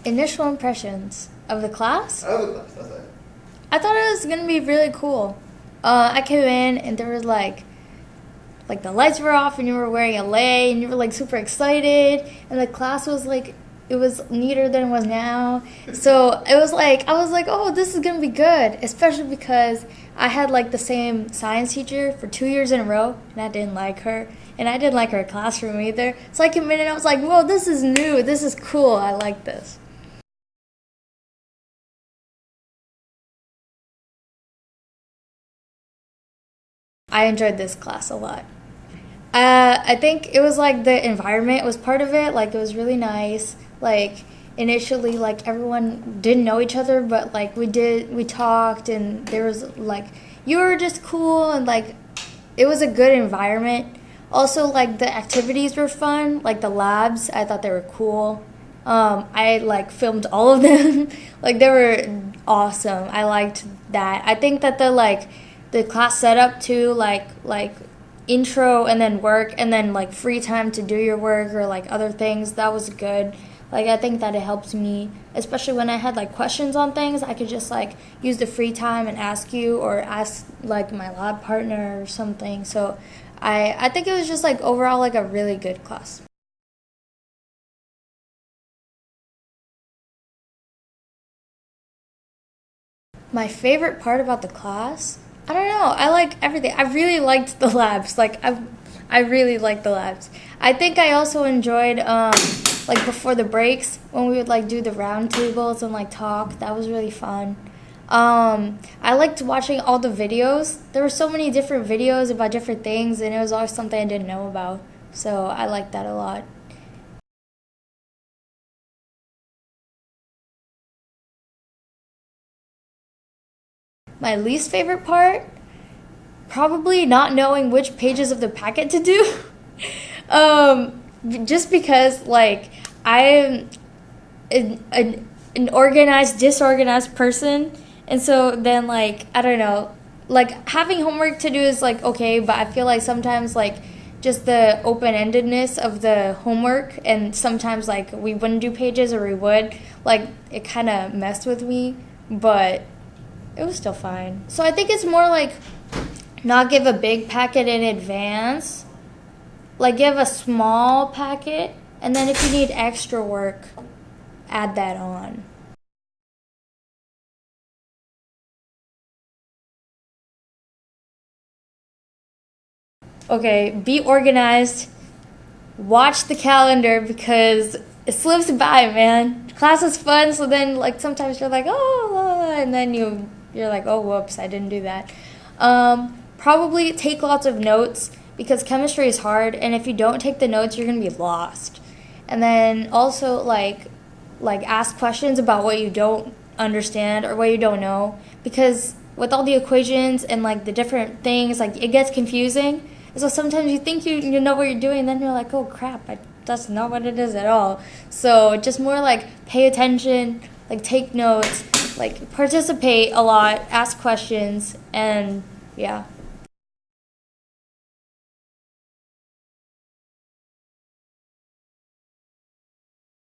Initial impressions of the class? Of the class, that's it. I thought it was going to be really cool. I came in and there was like the lights were off and you were wearing a lei and you were like super excited and the class was like, it was neater than it was now. So it was like, I was like, oh, this is going to be good. Especially because I had like the same science teacher for 2 years in a row and I didn't like her. And I didn't like her classroom either. So I came in and I was like, whoa, this is new. This is cool. I like this. I enjoyed this class a lot. I think it was like the environment was part of it. Like it was really nice. Like initially, like everyone didn't know each other, but like we talked, and there was like you were just cool, and like it was a good environment. Also, like the activities were fun. Like the labs, I thought they were cool. I like filmed all of them. Like they were awesome. I liked that. I think that the class setup too, like intro and then work and then like free time to do your work or like other things, that was good. Like I think that it helped me, especially when I had like questions on things. I could just like use the free time and ask you or ask like my lab partner or something. So I think it was just like overall like a really good class. My favorite part about the class, I don't know. I like everything. I really liked the labs. I really liked the labs. I think I also enjoyed like before the breaks when we would like do the round tables and like talk. That was really fun. I liked watching all the videos. There were so many different videos about different things, and it was always something I didn't know about. So I liked that a lot. My least favorite part, probably not knowing which pages of the packet to do. um, just because like I'm an organized, disorganized person, and so then like I don't know, like having homework to do is like okay, but I feel like sometimes like just the open-endedness of the homework, and sometimes like we wouldn't do pages or we would, like it kind of messed with me, but it was still fine. So I think it's more like not give a big packet in advance. Like give a small packet, and then if you need extra work, add that on. Okay, be organized. Watch the calendar because it slips by, man. Class is fun, so then like sometimes you're like, oh, and then you're like, oh, whoops, I didn't do that. Probably take lots of notes because chemistry is hard, and if you don't take the notes, you're gonna be lost. And then also like ask questions about what you don't understand or what you don't know, because with all the equations and like the different things, like it gets confusing. And so sometimes you think you know what you're doing, and then you're like, oh crap, that's not what it is at all. So just more like pay attention, like take notes, like participate a lot, ask questions, and yeah.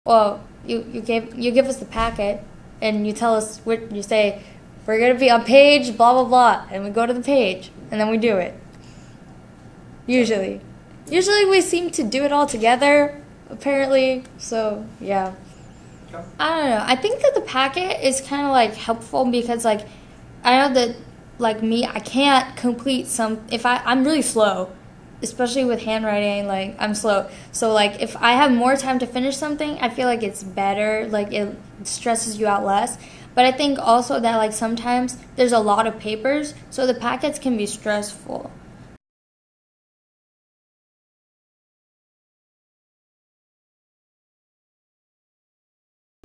Well, you give us the packet, and you tell us what you say. We're gonna be on page blah blah blah, and we go to the page, and then we do it. Usually we seem to do it all together. Apparently, so yeah. Okay. I don't know. I think that the packet is kind of like helpful because like I know that like me, I can't complete some if I'm really slow, especially with handwriting. Like I'm slow, so like if I have more time to finish something, I feel like it's better. Like it stresses you out less. But I think also that like sometimes there's a lot of papers, so the packets can be stressful.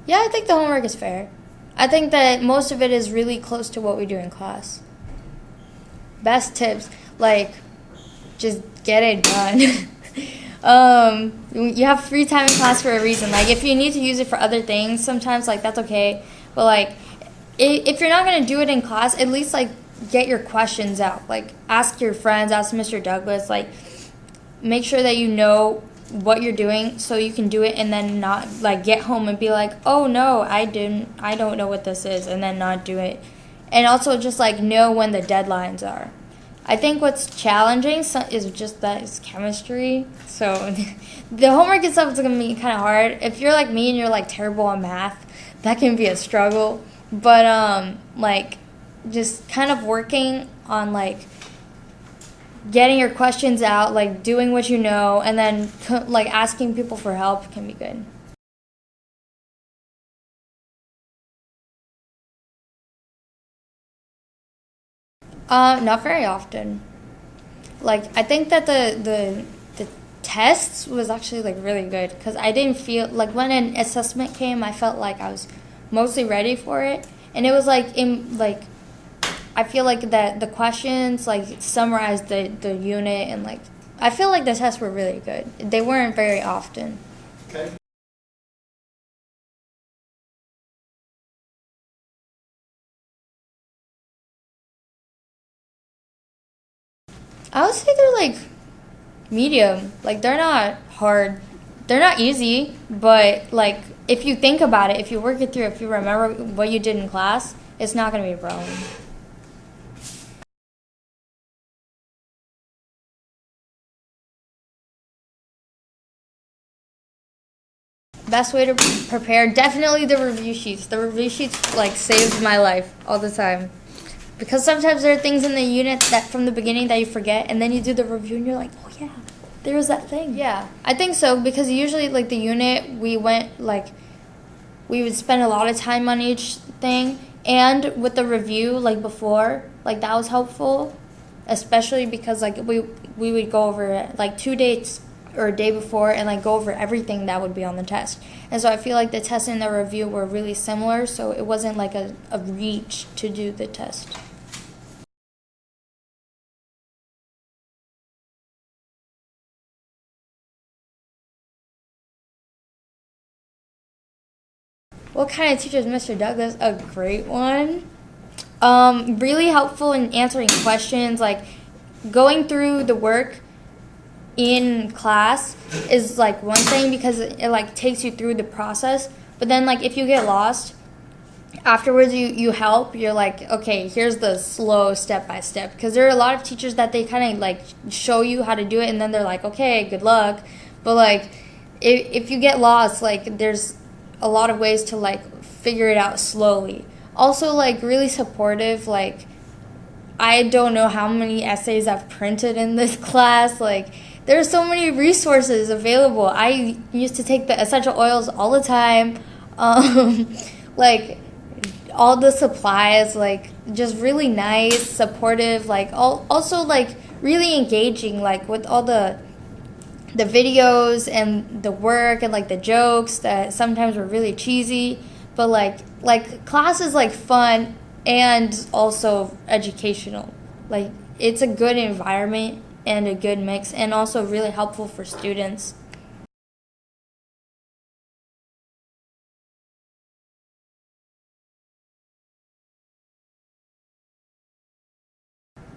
Yeah, I think the homework is fair. I think that most of it is really close to what we do in class. Best tips, like, just get it done. You have free time in class for a reason. Like, if you need to use it for other things, sometimes, like, that's okay. But, like, if you're not going to do it in class, at least, like, get your questions out. Like, ask your friends, ask Mr. Douglas. Like, make sure that you know what you're doing so you can do it and then not like get home and be like, oh no, I don't know what this is, and then not do it. And also just like know when the deadlines are. I think what's challenging is just that it's chemistry. So the homework and stuff is going to be kind of hard. If you're like me and you're like terrible on math, that can be a struggle. But like just kind of working on like getting your questions out, like doing what you know, and then like asking people for help can be good. Not very often. Like I think that the tests was actually like really good because I didn't feel like when an assessment came, I felt like I was mostly ready for it, and it was like in like I feel like that the questions like summarized the unit, and like I feel like the tests were really good. They weren't very often. Okay. I would say they're like medium. Like they're not hard. They're not easy, but like if you think about it, if you work it through, if you remember what you did in class, it's not going to be a problem. Best way to prepare, definitely the review sheets. The review sheets like saved my life all the time. Because sometimes there are things in the unit that from the beginning that you forget, and then you do the review and you're like, oh yeah, there was that thing. Yeah, I think so, because usually like the unit we would spend a lot of time on each thing, and with the review like before, like that was helpful, especially because like we would go over like 2 dates or a day before and like go over everything that would be on the test. And so I feel like the test and the review were really similar, so it wasn't like a reach to do the test. What kind of teacher is Mr. Douglas? A great one. Really helpful in answering questions, like going through the work in class is like one thing because it like takes you through the process, but then like if you get lost afterwards, you help, you're like, okay, here's the slow step by step, because there are a lot of teachers that they kind of like show you how to do it and then they're like, okay, good luck. But like if you get lost, like there's a lot of ways to like figure it out slowly. Also like really supportive. Like I don't know how many essays I've printed in this class. Like there are so many resources available. I used to take the essential oils all the time. Like all the supplies, like just really nice, supportive, like also like really engaging, like with all the videos and the work and like the jokes that sometimes were really cheesy, but like class is like fun and also educational. Like it's a good environment and a good mix, and also really helpful for students.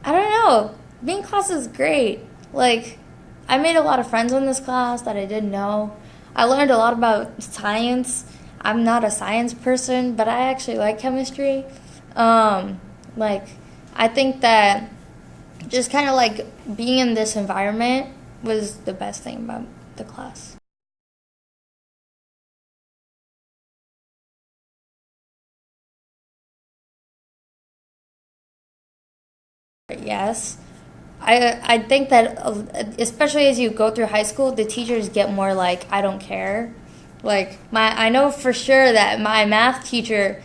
I don't know. Being class is great. Like, I made a lot of friends in this class that I didn't know. I learned a lot about science. I'm not a science person, but I actually like chemistry. Like, I think that just kind of like being in this environment was the best thing about the class. Yes. I think that especially as you go through high school, the teachers get more like, I don't care. Like I know for sure that my math teacher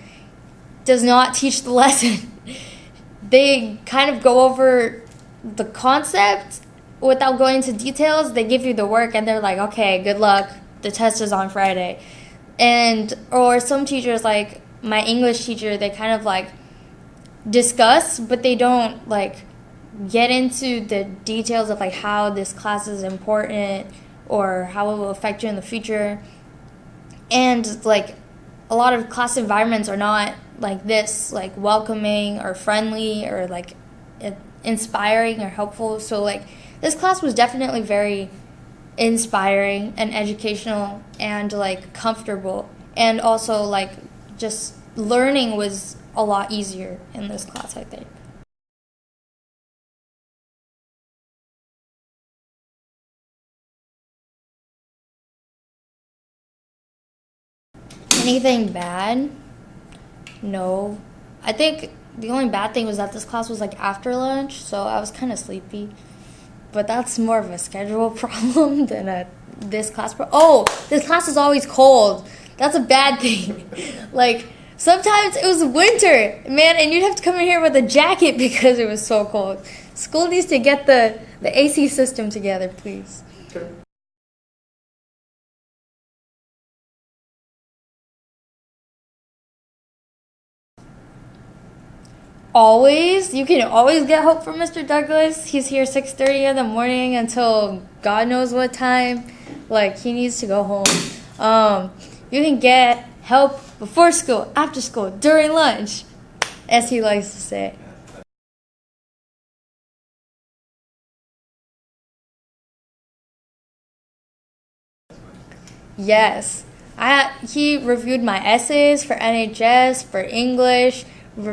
does not teach the lesson. They kind of go over the concept without going into details. They give you the work and they're like, okay, good luck. The test is on Friday. And or some teachers, like my English teacher, they kind of like discuss, but they don't like get into the details of like how this class is important or how it will affect you in the future. And like a lot of class environments are not like this, like welcoming or friendly or like inspiring or helpful. So like this class was definitely very inspiring and educational and like comfortable, and also like just learning was a lot easier in this class, I think. Anything bad? No. I think the only bad thing was that this class was like after lunch, so I was kind of sleepy. But that's more of a schedule problem than this class. Oh, this class is always cold. That's a bad thing. Like, sometimes it was winter, man, and you'd have to come in here with a jacket because it was so cold. School needs to get the AC system together, please. Okay. Always. You can always get help from Mr. Douglas. He's here 6:30 in the morning until God knows what time. Like, he needs to go home. You can get help before school, after school, during lunch, as he likes to say. Yes. He reviewed my essays for NHS, for English,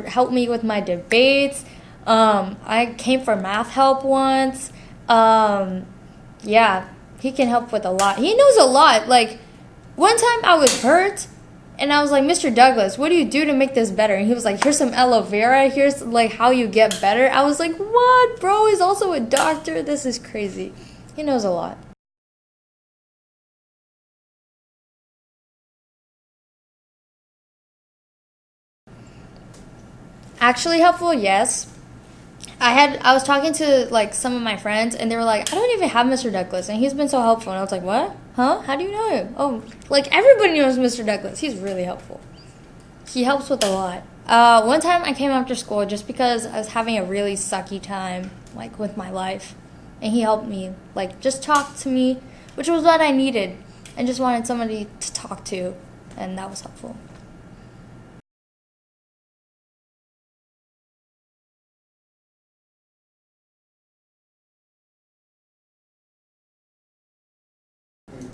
helped me with my debates. I came for math help once. Yeah, he can help with a lot. He knows a lot. Like, one time I was hurt, and I was like, Mr. Douglas, what do you do to make this better? And he was like, here's some aloe vera. Here's, like, how you get better. I was like, what? Bro is also a doctor? This is crazy. He knows a lot. Actually helpful, yes. I was talking to like some of my friends, and they were like, I don't even have Mr. Douglas, and he's been so helpful. And I was like, what? Huh? How do you know him? Oh, like everybody knows Mr. Douglas. He's really helpful. He helps with a lot. One time I came after school just because I was having a really sucky time, like with my life, and he helped me, like just talk to me, which was what I needed, and just wanted somebody to talk to, and that was helpful.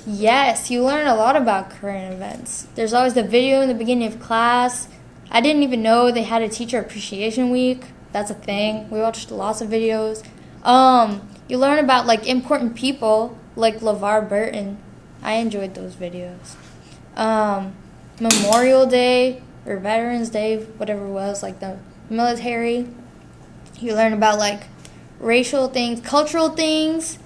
Yes, you learn a lot about current events. There's always the video in the beginning of class. I didn't even know they had a teacher appreciation week. That's a thing. We watched lots of videos. You learn about like important people like LeVar Burton. I enjoyed those videos. Memorial Day or Veterans Day, whatever it was, like the military. You learn about like racial things, cultural things.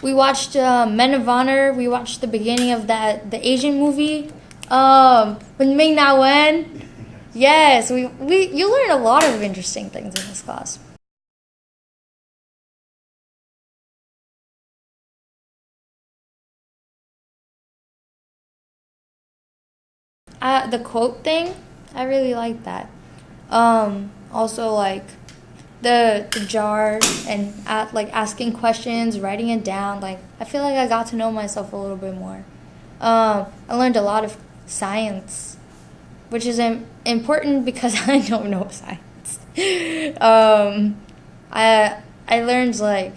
We watched Men of Honor. We watched the beginning of the Asian movie. With Ming Na Wen. Yes, you learn a lot of interesting things in this class. The quote thing, I really like that. Also like the jar and like asking questions, writing it down. Like I feel like I got to know myself a little bit more. I learned a lot of science, which is important because I don't know science. I learned like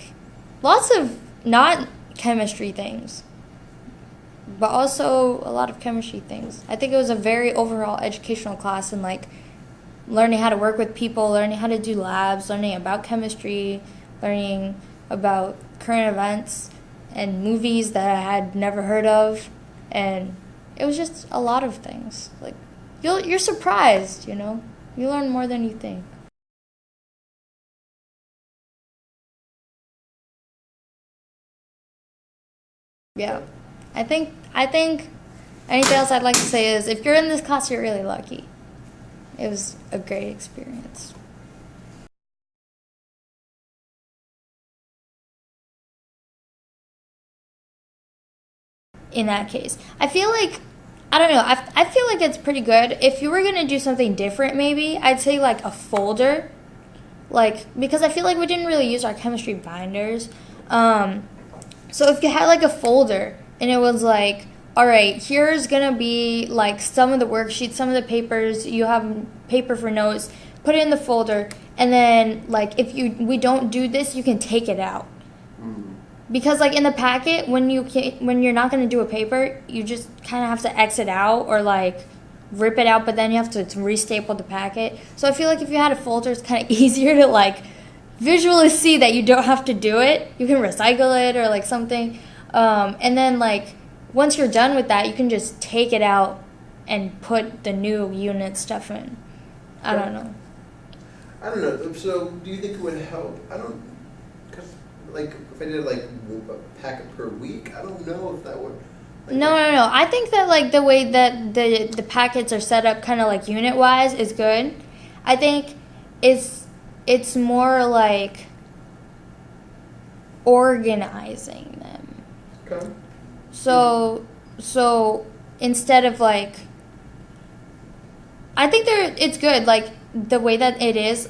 lots of not chemistry things, but also a lot of chemistry things. I think it was a very overall educational class, and like learning how to work with people, learning how to do labs, learning about chemistry, learning about current events and movies that I had never heard of, and it was just a lot of things. Like you're surprised, you know. You learn more than you think. Yeah. I think anything else I'd like to say is if you're in this class, you're really lucky. It was a great experience. In that case, I feel like I don't know. I feel like it's pretty good. If you were gonna do something different, maybe I'd say like a folder, like because I feel like we didn't really use our chemistry binders. So if you had like a folder and it was like, all right, here's gonna be like some of the worksheets, some of the papers. You have paper for notes. Put it in the folder, and then like if we don't do this, you can take it out. because like in the packet, when you're not going to do a paper, you just kind of have to X it out or like rip it out, but then you have to restaple the packet. So I feel like if you had a folder, it's kind of easier to like visually see that you don't have to do it. You can recycle it or like something. And then like once you're done with that, you can just take it out and put the new unit stuff in. I don't know. So do you think it would help? Because like if I did like a packet per week, I don't know if that would. Like, No. I think that like the way that the packets are set up kind of like unit wise is good. I think it's more like organizing them. Okay. So instead of like, I think it's good like the way that it is,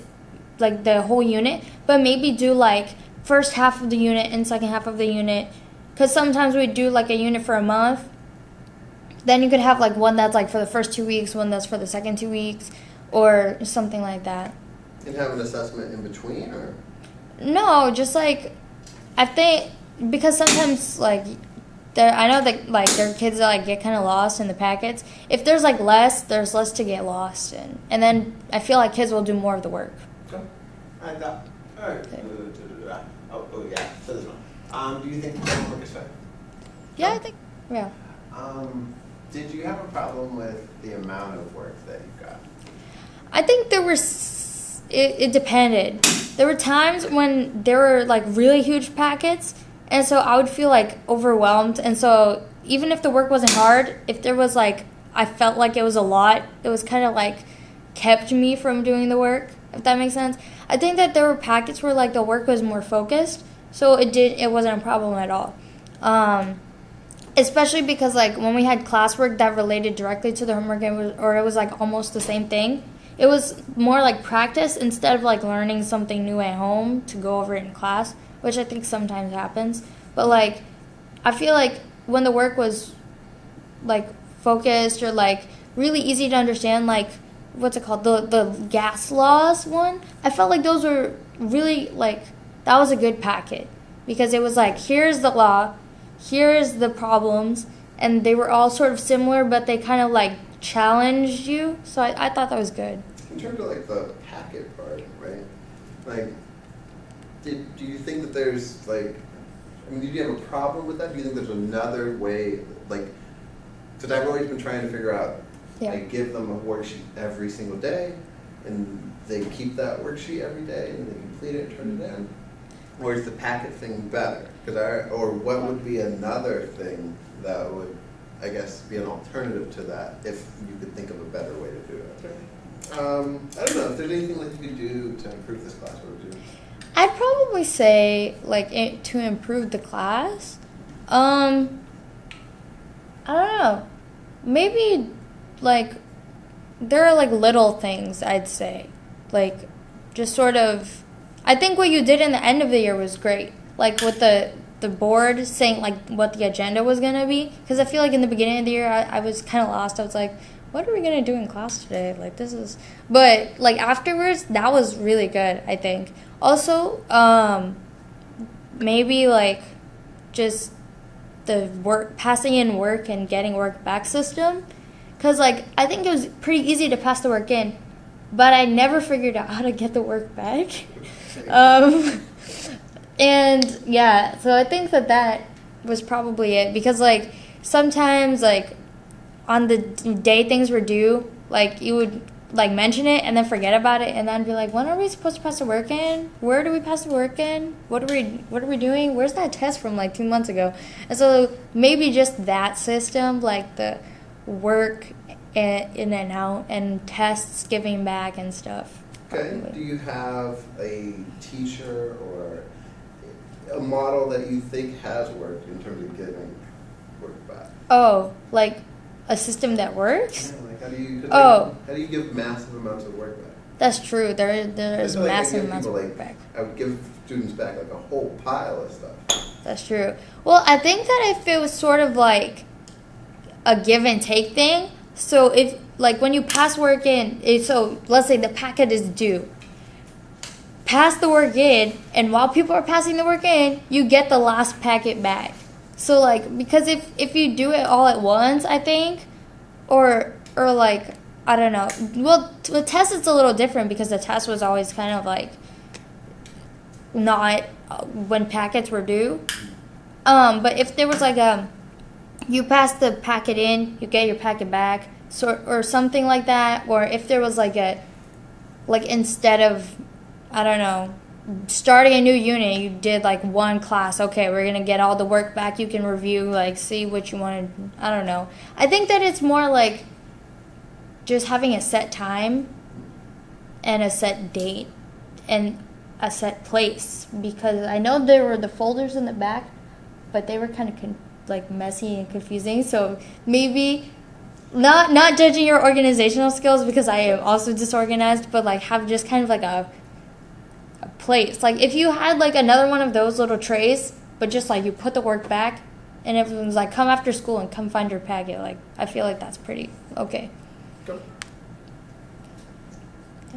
like the whole unit, but maybe do like first half of the unit and second half of the unit, because sometimes we do like a unit for a month. Then you could have like one that's like for the first 2 weeks, one that's for the second 2 weeks, or something like that. And have an assessment in between, or? No, just like, I think, because sometimes like, I know that like there are kids that like get kind of lost in the packets. If there's like there's less to get lost in, and then I feel like kids will do more of the work. Okay. All right. Oh yeah. So this one. Do you think the homework is fair? Yeah, I think. Yeah. Did you have a problem with the amount of work that you got? I think there were. It depended. There were times when there were like really huge packets, and so I would feel like overwhelmed. And so even if the work wasn't hard, if there was like, I felt like it was a lot, it was kind of like kept me from doing the work, if that makes sense. I think that there were packets where like the work was more focused, so it wasn't a problem at all. Especially because like when we had classwork that related directly to the homework, or it was like almost the same thing. It was more like practice instead of like learning something new at home to go over it in class, which I think sometimes happens. But like, I feel like when the work was like focused or like really easy to understand, like what's it called, the gas laws one, I felt like those were really like, that was a good packet, because it was like, here's the law, here's the problems, and they were all sort of similar, but they kind of like challenged you. So I thought that was good. In terms of like the packet part, right? Like, do you think that there's like, I mean, did you have a problem with that? Do you think there's another way, like, because I've always been trying to figure out, I give them a worksheet every single day, and they keep that worksheet every day, and they complete it and turn it in. Or is the packet thing better? Or what would be another thing that would, I guess, be an alternative to that if you could think of a better way to do it? I don't know if there's anything like you could do to improve this class. What would you? I'd probably say like to improve the class. I don't know. Maybe like there are like little things I'd say, like just sort of. I think what you did in the end of the year was great, like with the board saying like what the agenda was gonna be. Because I feel like in the beginning of the year I was kind of lost. I was like, what are we gonna do in class today? Like this is, but like afterwards that was really good, I think. Also, maybe like just the work, passing in work and getting work back system. Because like I think it was pretty easy to pass the work in, but I never figured out how to get the work back. And yeah, so I think that was probably it, because like sometimes like on the day things were due, like you would like mention it and then forget about it, and then be like, when are we supposed to pass the work in? Where do we pass the work in? What are we doing? Where's that test from like 2 months ago? And so maybe just that system, like the work in and out and tests giving back and stuff. Okay. Probably. Do you have a teacher or a model that you think has worked in terms of giving work back? Oh, like a system that works? Yeah, like how do you give massive amounts of work back? That's true. There is Like massive amounts of work back. I would give students back like a whole pile of stuff. That's true. Well, I think that if it was sort of like a give and take thing, so if like when you pass work in, so let's say the packet is due. pass the work in, and while people are passing the work in, you get the last packet back. So like, because if you do it all at once, I think, or like, I don't know. Well, with tests it's a little different because the test was always kind of like not when packets were due. But if there was like you pass the packet in, you get your packet back, or something like that, or if there was like instead of, I don't know, starting a new unit, you did like one class. Okay, we're gonna get all the work back. You can review, like, see what you wanted. I don't know. I think that it's more like just having a set time and a set date and a set place, because I know there were the folders in the back, but they were kind of like messy and confusing. So maybe not judging your organizational skills, because I am also disorganized, but like have just kind of like a place. Like if you had like another one of those little trays, but just like you put the work back and everyone's like, come after school and come find your packet. Like I feel like that's pretty okay. Go.